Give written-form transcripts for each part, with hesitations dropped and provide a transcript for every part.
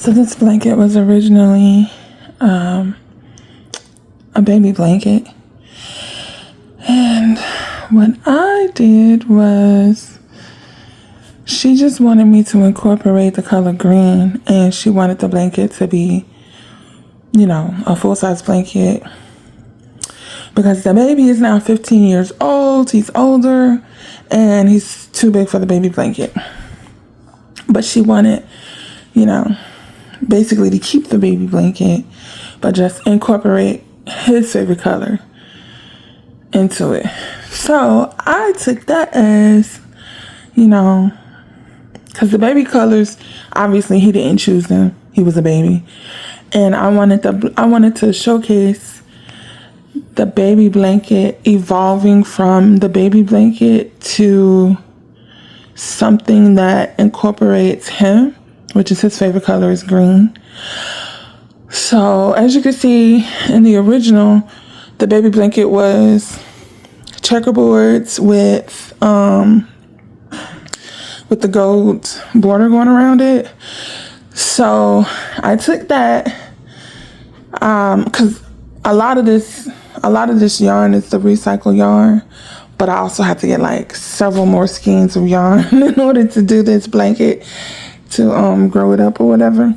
So this blanket was originally a baby blanket. And what I did was, she just wanted me to incorporate the color green, and she wanted the blanket to be, you know, a full-size blanket. Because the baby is now 15 years old, he's older, and he's too big for the baby blanket. But she wanted, you know, basically to keep the baby blanket, but just incorporate his favorite color into it. So I took that as, you know, because the baby colors, obviously he didn't choose them. He was a baby. And I wanted to showcase the baby blanket evolving from the baby blanket to something that incorporates him, which is his favorite color is green. So as you can see in the original, the baby blanket was checkerboards with the gold border going around it. So I took that because a lot of this yarn is the recycled yarn, but I also have to get like several more skeins of yarn in order to do this blanket, to grow it up or whatever.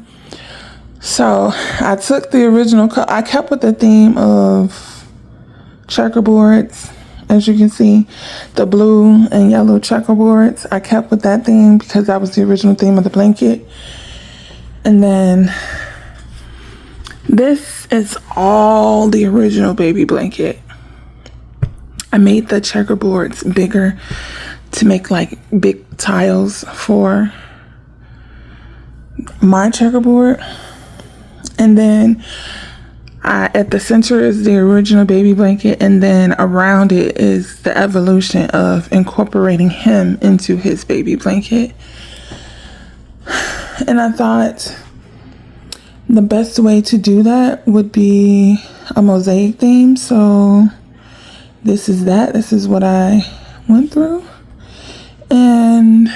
So I took the original, I kept with the theme of checkerboards. As you can see, the blue and yellow checkerboards, I kept with that theme because that was the original theme of the blanket. And then this is all the original baby blanket. I made the checkerboards bigger to make like big tiles for my checkerboard. And then at the center is the original baby blanket, and then around it is the evolution of incorporating him into his baby blanket. And I thought the best way to do that would be a mosaic theme. So this is that. This is what I went through. And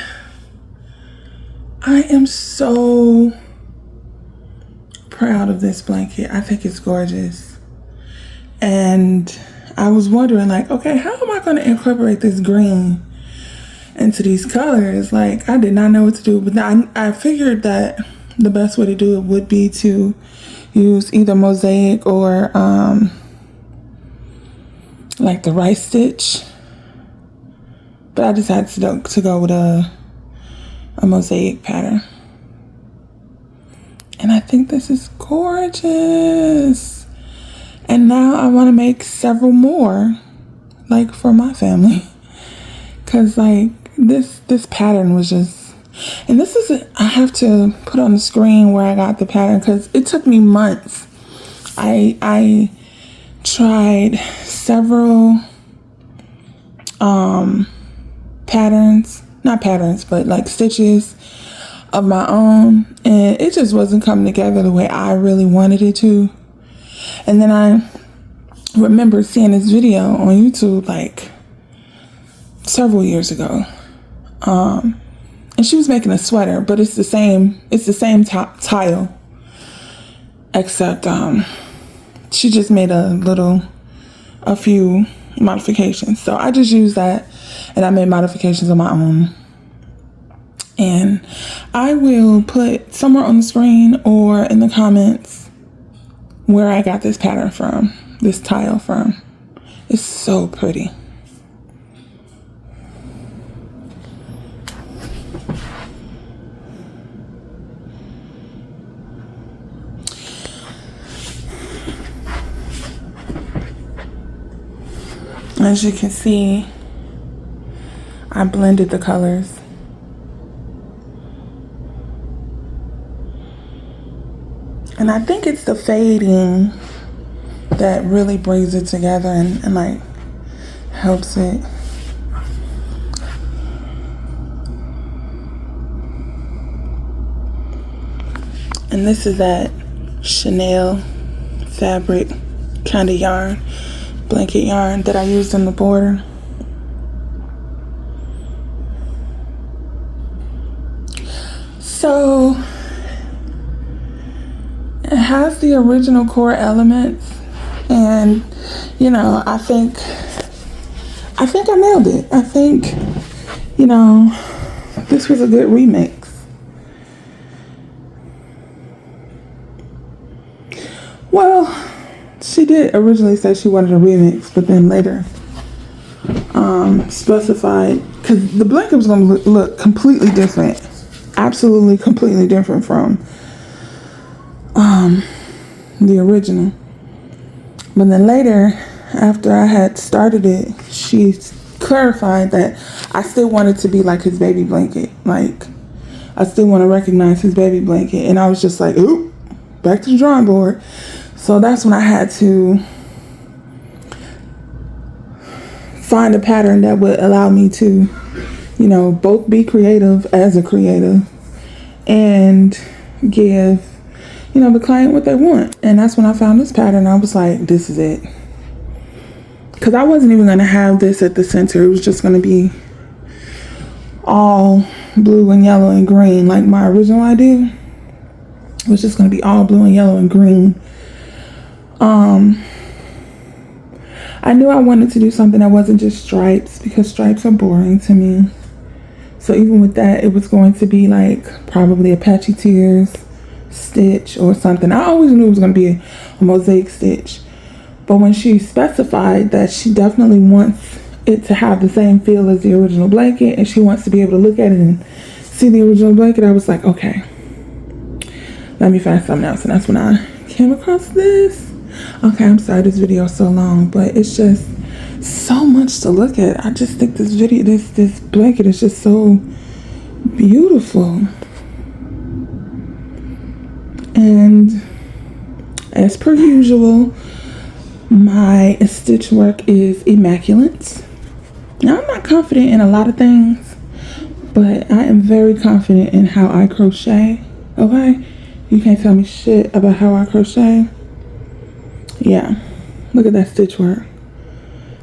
I am so proud of this blanket. I think it's gorgeous. And I was wondering, like, okay, how am I going to incorporate this green into these colors? Like, I did not know what to do, but I figured that the best way to do it would be to use either mosaic or like the rice stitch. But I decided to go with a mosaic pattern. And I think this is gorgeous. And now I want to make several more, like for my family. Cause like this pattern was just, and this is, I have to put on the screen where I got the pattern because it took me months. I tried several patterns, not patterns, but like stitches of my own, and it just wasn't coming together the way I really wanted it to. And then I remember seeing this video on YouTube like several years ago, and she was making a sweater, but it's the same tile, except she just made a few modifications. So I just used that, and I made modifications on my own. And I will put somewhere on the screen or in the comments where I got this pattern from, this tile from. It's so pretty. As you can see, I blended the colors. And I think it's the fading that really brings it together and like helps it. And this is that Chanel fabric kind of yarn, blanket yarn that I used in the border. So has the original core elements, and you know, I think I nailed it. I think, you know, this was a good remix. Well, she did originally say she wanted a remix, but then later specified, because the blanket was going to look completely different, absolutely completely different from the original. But then later, after I had started it, she clarified that I still wanted to be like his baby blanket. Like, I still want to recognize his baby blanket. And I was just like, oop, back to the drawing board. So that's when I had to find a pattern that would allow me to, you know, both be creative as a creative and give, you know, the client what they want. And that's when I found this pattern. I was like, this is it. Because I wasn't even going to have this at the center. It was just going to be all blue and yellow and green. Like my original idea was just going to be all blue and yellow and green. I knew I wanted to do something that wasn't just stripes, because stripes are boring to me. So even with that, it was going to be like probably a Patchy Tears stitch or something. I always knew it was going to be a mosaic stitch. But when she specified that she definitely wants it to have the same feel as the original blanket, and she wants to be able to look at it and see the original blanket, I was like, okay, let me find something else. And that's when I came across this. Okay, I'm sorry this video is so long, but it's just so much to look at. I just think this blanket is just so beautiful. And as per usual, my stitch work is immaculate. Now, I'm not confident in a lot of things, but I am very confident in how I crochet. Okay? You can't tell me shit about how I crochet. Yeah, look at that stitch work.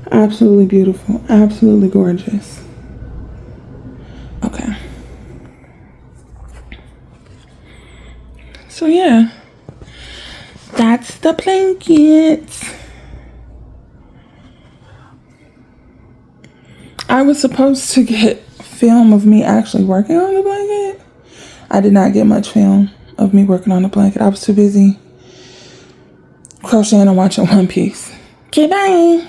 Absolutely beautiful, absolutely gorgeous. Okay. So yeah, that's the blanket. I was supposed to get film of me actually working on the blanket. I did not get much film of me working on the blanket. I was too busy crocheting and watching One Piece. Okay, bye.